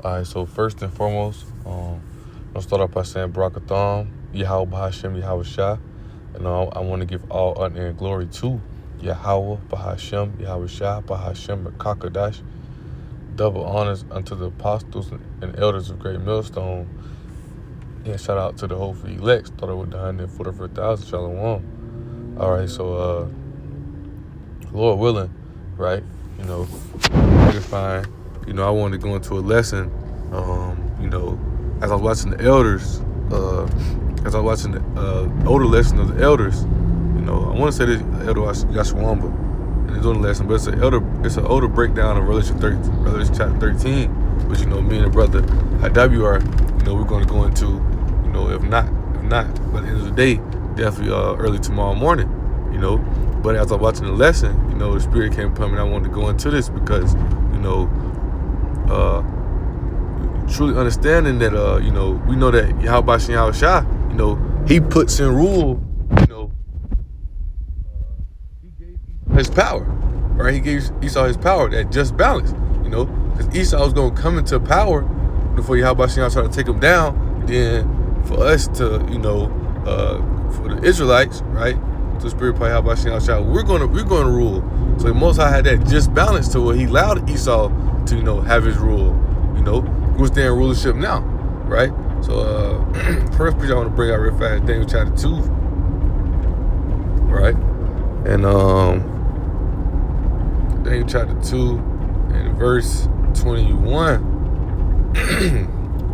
All right, so first and foremost, I'll start off by saying Barakatham, Yahweh Bahashem, Yahweh Shah. And I want to give all honor and glory to Yahweh Bahashem, Yahweh Shah, Bahashem, Kakadash. Double honors unto the apostles and elders of Great Millstone. And shout out to the hopeful elect, started with the 144,000, Shalom. All right, so Lord willing, right, fine. I wanted to go into a lesson, as I was watching the elders, as I was watching the older lesson of the elders, I want to say this, Elder Yashwamba, and he's doing the lesson, but it's an older breakdown of Revelation chapter 13, which, me and the brother IWR, we're going to go into, if not, by the end of the day, definitely early tomorrow morning, But as I was watching the lesson, the Spirit came upon me and I wanted to go into this because, truly understanding that, we know that Yahweh Shem Yahweh Shah, he puts in rule, he gave Esau his power, right? He gave Esau his power, that just balance, because Esau was going to come into power before Yahweh Shem Yahweh Shah to take him down. Then for us to, for the Israelites, right? To the Spirit by Yahweh Shem Yahweh Shah, we're going to rule. So the Most High had that just balance to where he allowed Esau to, have his rule, who's there in rulership now, right? So first piece I want to bring out real fast, Daniel chapter 2, right? And Daniel chapter 2 and verse 21,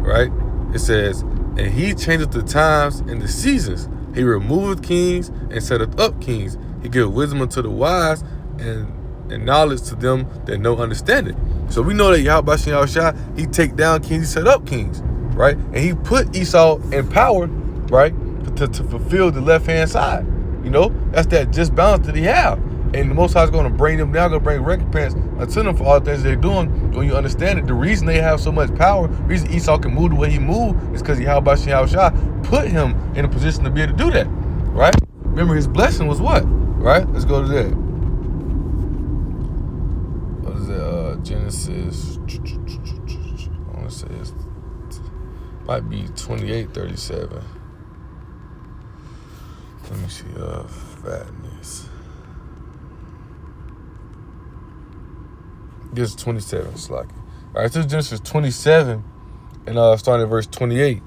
right? It says, and he changeth the times and the seasons. He removeth kings and setteth up kings. He giveth wisdom unto the wise and knowledge to them that know understanding. So we know that Yahweh Shem Yahweh Shah, he take down kings, he set up kings, right? And he put Esau in power, right, to fulfill the left-hand side. That's that just balance that he have. And the Most High is going to bring them down, going to bring recompense unto them for all the things they're doing. When you understand it, the reason they have so much power, the reason Esau can move the way he moved is because Yahweh Shem Yahweh Shah put him in a position to be able to do that, right? Remember, his blessing was what, right? Let's go to that. What is that? Genesis, I want to say it might be 28:37. Let me see, fatness. Genesis 27, Slocky. All right, so Genesis 27, and starting at verse 28.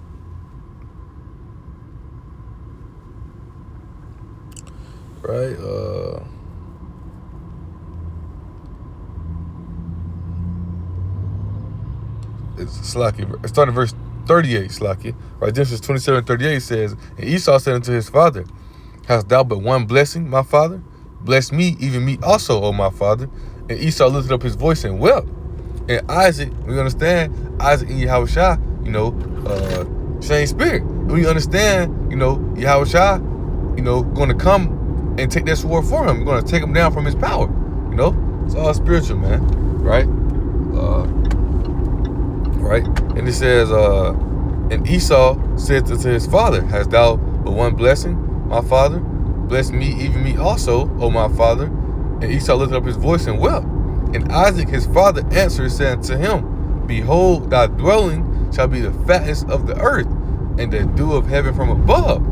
Right, it's Slocky. Starting at verse 38, Slocky. Right, Genesis 27:38 says, and Esau said unto his father, hast thou but one blessing, my father? Bless me, even me also, O my father. And Esau lifted up his voice and wept. And Isaac, we understand, Isaac and Yahweh Shah, same spirit. We understand, Yahweh Shah, going to come and take that sword for him. We're going to take him down from his power. It's all spiritual, man. Right? Right? And it says, and Esau said to his father, hast thou but one blessing, my father? Bless me, even me also, O my father. And Esau lifted up his voice and wept. And Isaac his father answered, saying to him, behold, thy dwelling shall be the fatness of the earth, and the dew of heaven from above.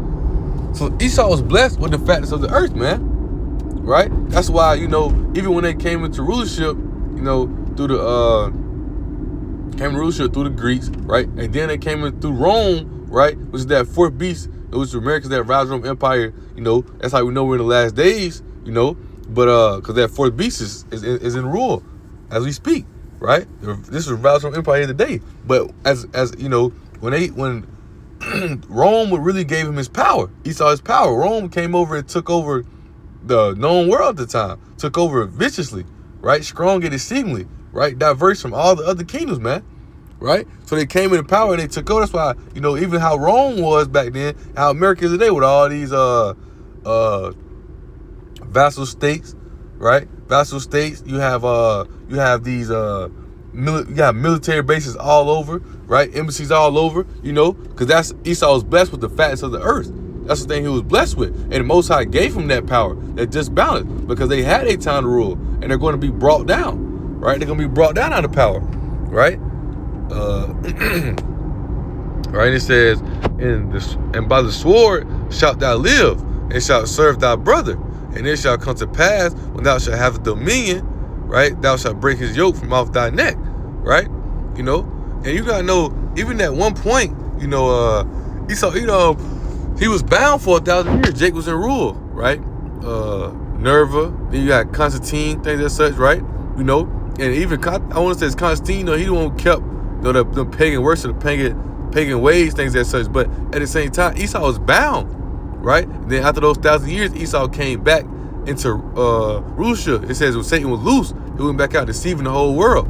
So Esau was blessed with the fatness of the earth, man. Right? That's why, even when they came into rulership, through the Greeks, right? And then they came in through Rome, right? Which is that fourth beast. It was the Americans that rise Rome Empire, that's how we know we're in the last days, but because that fourth beast is in rule as we speak, right? This is rise Rome Empire today. But as when Rome really gave him his power, Esau his power. Rome came over and took over the known world at the time, took over viciously, right? Strong and exceedingly, right? Diverse from all the other kingdoms, man. Right? So they came into power and they took over. That's why, even how Rome was back then, how America is today with all these vassal states, right? Vassal states. You have these you got military bases all over, right? Embassies all over, because that's Esau was blessed with the fatness of the earth. That's the thing he was blessed with. And the Most High gave him that power, that just balance, because they had a time to rule and they're going to be brought down, right? They're going to be brought down out of power, right? Right? It says, and by the sword shalt thou live, and shalt serve thy brother. And it shall come to pass, when thou shalt have dominion, right? Thou shalt break his yoke from off thy neck, right? You know, and you gotta know, even at one point, you know, Esau, you know, he was bound for 1,000 years. Jake was in rule, right? Nerva, then you got Constantine, things as such, right? You know, and even I want to say it's Constantine, you know, he the one who kept, you know, the pagan worship, the pagan ways, things as such. But at the same time, Esau was bound, right? And then after those 1,000 years, Esau came back into rulership. It says when Satan was loose, he went back out deceiving the whole world.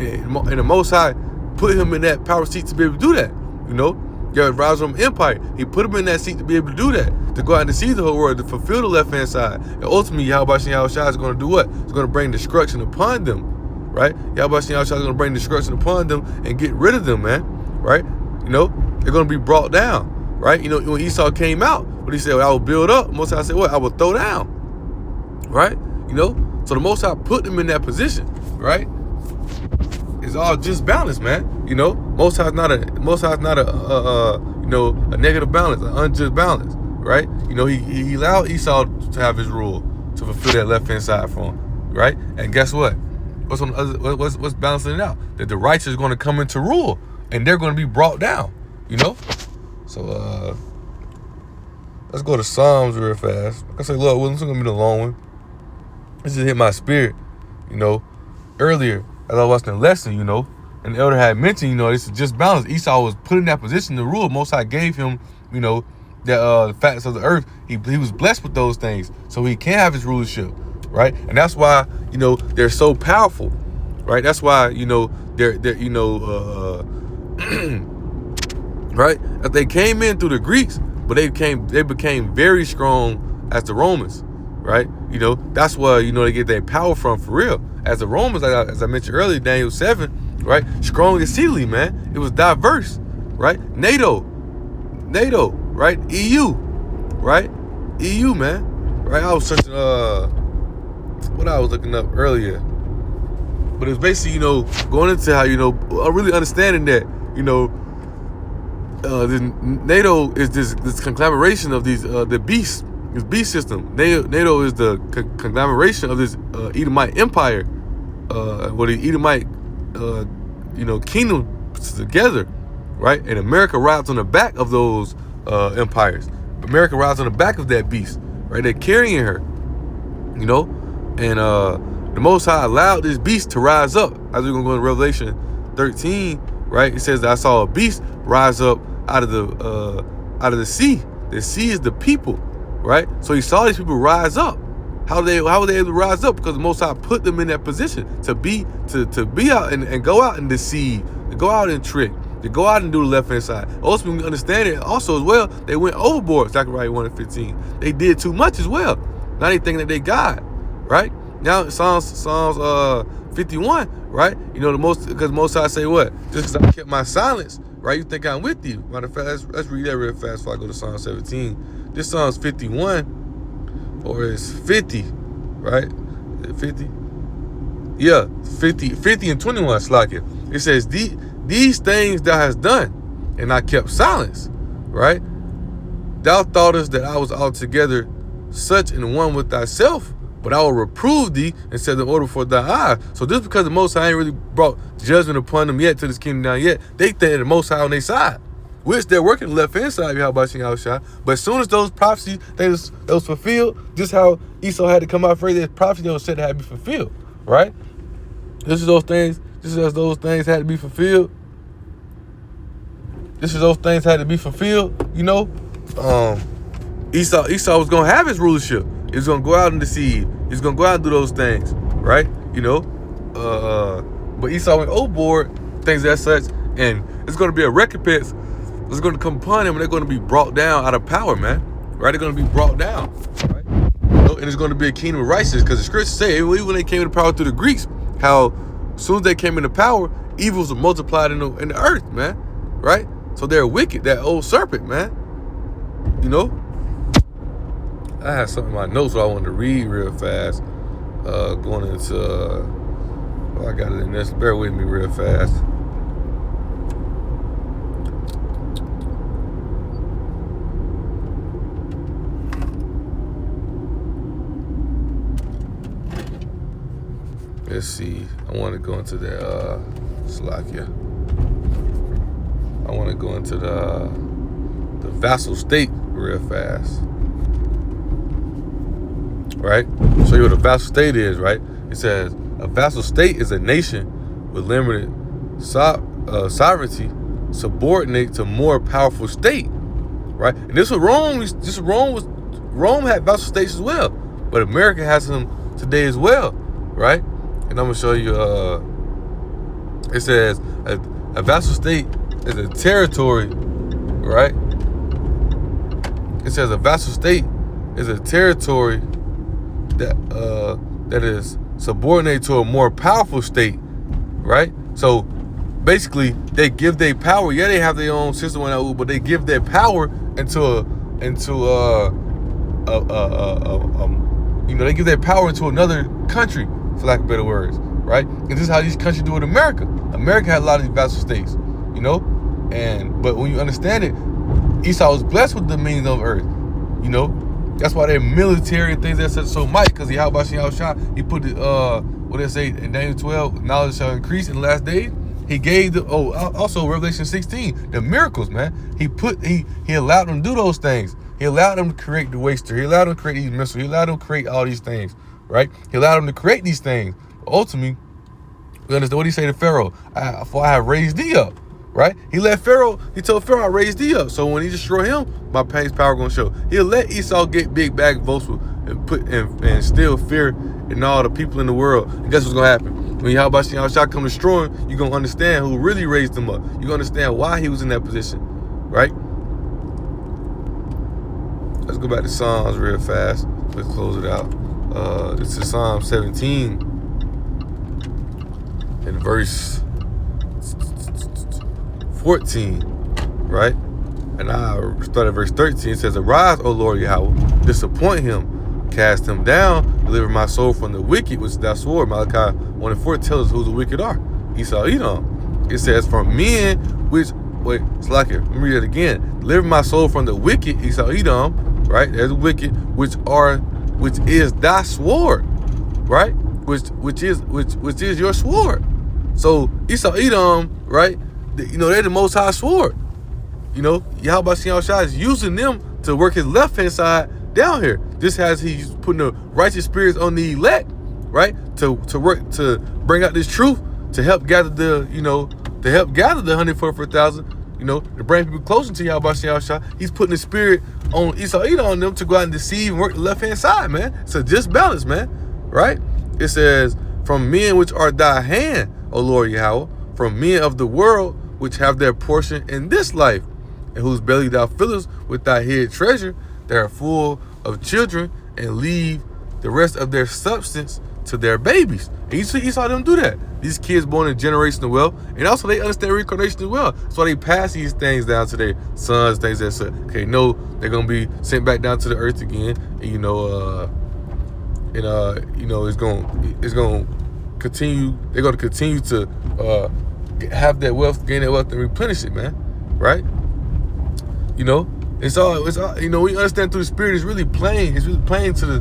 And the Most High put him in that power seat to be able to do that, you know? God rise from empire. He put him in that seat to be able to do that, to go out and deceive the whole world, to fulfill the left-hand side. And ultimately, Yahweh Shem Yahushua is going to do what? It's going to bring destruction upon them, right? Yahweh Shem Yahushua is going to bring destruction upon them and get rid of them, man, right? You know, they're going to be brought down, right? You know, when Esau came out, what he said, well, I will build up. Most High said, what? I will throw down, right? You know, so the Most High put them in that position, right? It's all just balance, man. You know, Most High is not a you know, a negative balance, an unjust balance, right? You know, he allowed Esau to have his rule, to fulfill that left hand side for him, right? And guess what? What's on the other? What's balancing it out? That the righteous is going to come into rule, and they're going to be brought down. You know, so let's go to Psalms real fast. Like I say, look, this is going to be the long one. This just hit my spirit, you know, earlier as I was watching the lesson, you know, and the elder had mentioned, you know, this is just balance. Esau was put in that position to rule. Most High gave him, you know, the facts of the earth. He was blessed with those things, so he can have his rulership, right? And that's why, you know, they're so powerful, right? That's why, you know, they're you know, right? That they came in through the Greeks, but they became very strong as the Romans, right? You know, that's where, you know, they get their power from, for real. As the Romans, like as I mentioned earlier, Daniel 7, right? Strong exceedingly, man. It was diverse, right? NATO, right? EU, right? EU, man. Right? I was searching what I was looking up earlier. But it's basically, you know, going into how, you know, really understanding that, you know, NATO is this conglomeration of these the beast. This beast system. NATO is the conglomeration of this Edomite empire, the Edomite, you know, kingdom together, right? And America rides on the back of those empires. America rides on the back of that beast, right? They're carrying her, you know, and the Most High allowed this beast to rise up. As we're gonna go in Revelation 13, right? It says that I saw a beast rise up out of the sea. The sea is the people, right? So he saw these people rise up. How were they able to rise up? Because the Most High put them in that position to be out and go out and deceive, to go out and trick, to go out and do the left hand side. Also, we understand it also as well. They went overboard. Zechariah 1:15. They did too much as well. Now they think that they God, right? Now Psalms 51, right? You know, because Most High say what? Just because I kept my silence, right? You think I'm with you? Matter of fact, let's read that real fast before I go to Psalm 17. This Psalm's 51, or it's 50, right? Is it 50? Yeah, 50 and 21. Slack it. It says these things thou hast done, and I kept silence, right? Thou thoughtest that I was altogether such and one with thyself, but I will reprove thee and set the order for thy eyes. So just because the Most High ain't really brought judgment upon them yet, to this kingdom down yet, they think the Most High on their side, which they're working the left hand side of Yahweh Shem Yahushua. But as soon as those prophecies that was fulfilled, just how Esau had to come out first, that prophecy that was said to have to be fulfilled, right? This is those things. Just as those things had to be fulfilled. This is those things had to be fulfilled. You know, Esau was gonna have his rulership. He was gonna go out and deceive. He's gonna go out and do those things, right? You know, but Esau went overboard, things as such, and it's gonna be a recompense. It's gonna come upon him, and they're gonna be brought down out of power, man. Right? They're gonna be brought down, right? You know, and it's gonna be a kingdom of righteousness, because the scriptures say, even when they came into power through the Greeks, how as soon as they came into power, evils were multiplied in the earth, man. Right? So they're wicked, that old serpent, man. You know? I had something in my notes that I wanted to read real fast. Going into, I got it in this. Bear with me real fast. let's see. I want to go into the Slovakia. I want to go into the vassal state real fast. Right? Show you what a vassal state is, right? It says a vassal state is a nation with limited sovereignty subordinate to more powerful state, right? And this was Rome. Rome had vassal states as well, but America has them today as well, right? And I'm gonna show you. It says a vassal state is a territory, right? It says a vassal state is a territory that is subordinate to a more powerful state, right? So basically, they give their power. Yeah, they have their own system, but they give their power into they give their power into another country, for lack of better words, right? And this is how these countries do it in America. America had a lot of these vassal states, but when you understand it, Esau was blessed with the means of earth, That's why their military and things that's so mighty, because he put what they say in Daniel 12, knowledge shall increase in the last days. He gave also Revelation 16, the miracles, man. He allowed them to do those things. He allowed them to create the waster. He allowed them to create these missiles. He allowed them to create all these things, right? He allowed them to create these things. But ultimately, we understand what he say to Pharaoh, for I have raised thee up, right? He told Pharaoh, I raised thee up. So when he destroy him, my power gonna show. He'll let Esau get big, bag, boastful, and instill fear in all the people in the world. And guess what's gonna happen? When Yahweh Shah come destroying, you're gonna understand who really raised him up. You're gonna understand why he was in that position, right? Let's go back to Psalms real fast. Let's close it out. This is Psalm 17 and verse 14, right? And I start at verse 13. It says, arise, O Lord Yahweh, disappoint him, cast him down, deliver my soul from the wicked, which thou swore. Malachi 1:4 tells us who the wicked are. Esau, Edom. It says, from men which, let me read it again. Deliver my soul from the wicked, Esau, Edom, right? There's the wicked, which is thy sword, right? Which is your sword. So Esau, Edom, right? They're the Most High sword. Yahweh Shah is using them to work his left hand side down here. Just as he's putting the righteous spirits on the elect, right? To work to bring out this truth, to help gather the 144,000, to bring people closer to Yahweh Shah. He's putting the spirit on Esau Edom on them to go out and deceive and work the left hand side, man. It's a just balance, man. Right? It says, from men which are thy hand, O Lord Yahweh, from men of the world which have their portion in this life, and whose belly thou fillest with thy hid treasure, that are full of children, and leave the rest of their substance to their babies. And you saw them do that. These kids born in generational wealth, and also they understand reincarnation as well. So they pass these things down to their sons, things that say, okay, no, they're gonna be sent back down to the earth again, and it's gonna continue. They're gonna continue to have that wealth, gain that wealth, and replenish it, man. Right? It's all. We understand through the spirit. It's really playing. It's really playing to the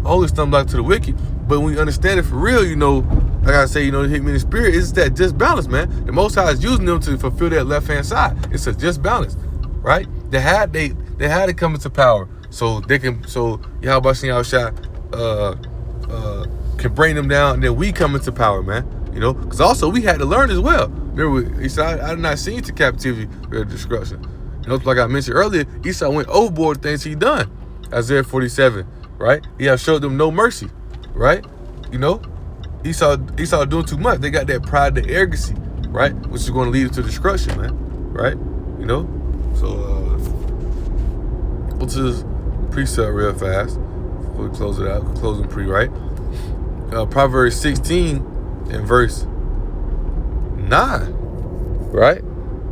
holy stumbling block to the wicked. But when you understand it for real, like I say, hit me in the spirit. It's that just balance, man. The Most High is using them to fulfill that left hand side. It's a just balance, right? They had to come into power, so they can. So Yahweh Shah can bring them down, and then we come into power, man. Because also we had to learn as well. Remember, he said, I did not see to captivity or destruction. Like I mentioned earlier, Esau went overboard with things he done. Isaiah 47, right? He has showed them no mercy, right? Esau doing too much. They got that pride, the arrogancy, right? Which is going to lead to destruction, man, right? So go to this precept real fast before we close it out. Closing right? Proverbs 16 and verse 9, right?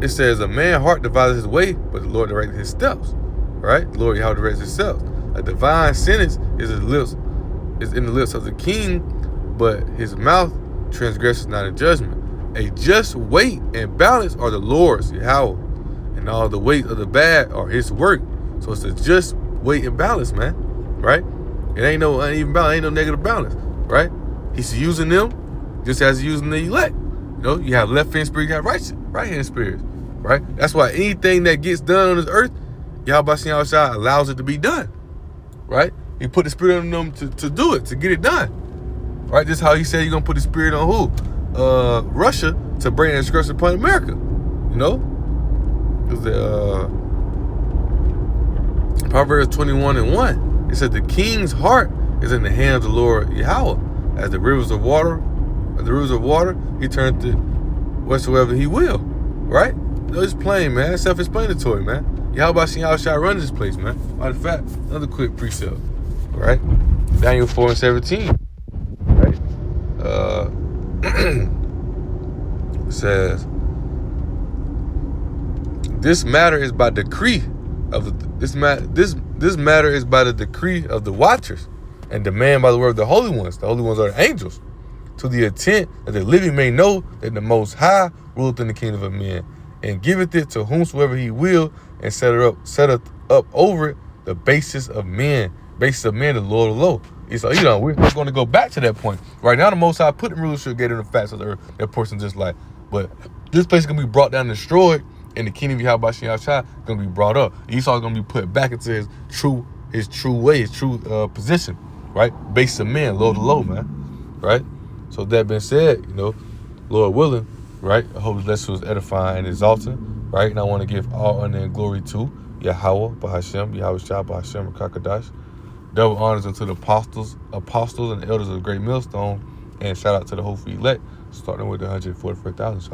It says, a man's heart devises his way, but the Lord directs his steps, right? The Lord Yahweh directs his steps. A divine sentence is in the lips of the king, but his mouth transgresses not in judgment. A just weight and balance are the Lord's, Yahweh, and all the weight of the bad are his work. So it's a just weight and balance, man, right? It ain't no uneven balance, ain't no negative balance, right? He's using them just as He's using the elect. You know, you have left hand spirits, you have right hand spirits, right? That's why anything that gets done on this earth, Yahweh Shem Shah allows it to be done, right? He put the spirit on them to do it, to get it done, right? This is how He said He's gonna put the spirit on who? Russia, to bring an disgrace upon America. You know, because the Proverbs 21:1, it said the king's heart is in the hand of the Lord Yahweh, as the rivers of water. He turned to whatsoever He will, right? No, it's plain, man. It's self-explanatory, man. Yahweh Shem Shah runs this place, man. Matter of fact, another quick precept, right? Daniel 4:17, right? It says, this matter is by decree of this matter is by the decree of the watchers, and demand by the word of the holy ones. The holy ones are the angels, to the intent that the living may know that the Most High ruleth in the kingdom of men, and giveth it to whomsoever He will, and setteth up over it the basis of men, the Lord of low. So, you know, we're going to go back to that point. Right now, the Most High put the rulership, gave them the facts of the earth, that person just like. But this place is going to be brought down and destroyed, and the kingdom of Yahweh Shem Shah is going to be brought up. Esau is going to be put back into his true way, his true position, right? Base of men, Lord of low, man, right? So that being said, you know, Lord willing, right? I hope this lesson was edifying and exalting, right? And I want to give all honor and glory to Yahweh, Bahashem, Yahweh Shah, Bahashem, Kakadash. Double honors unto the apostles and the elders of the great millstone, and shout out to the whole elect, starting with the 144,000.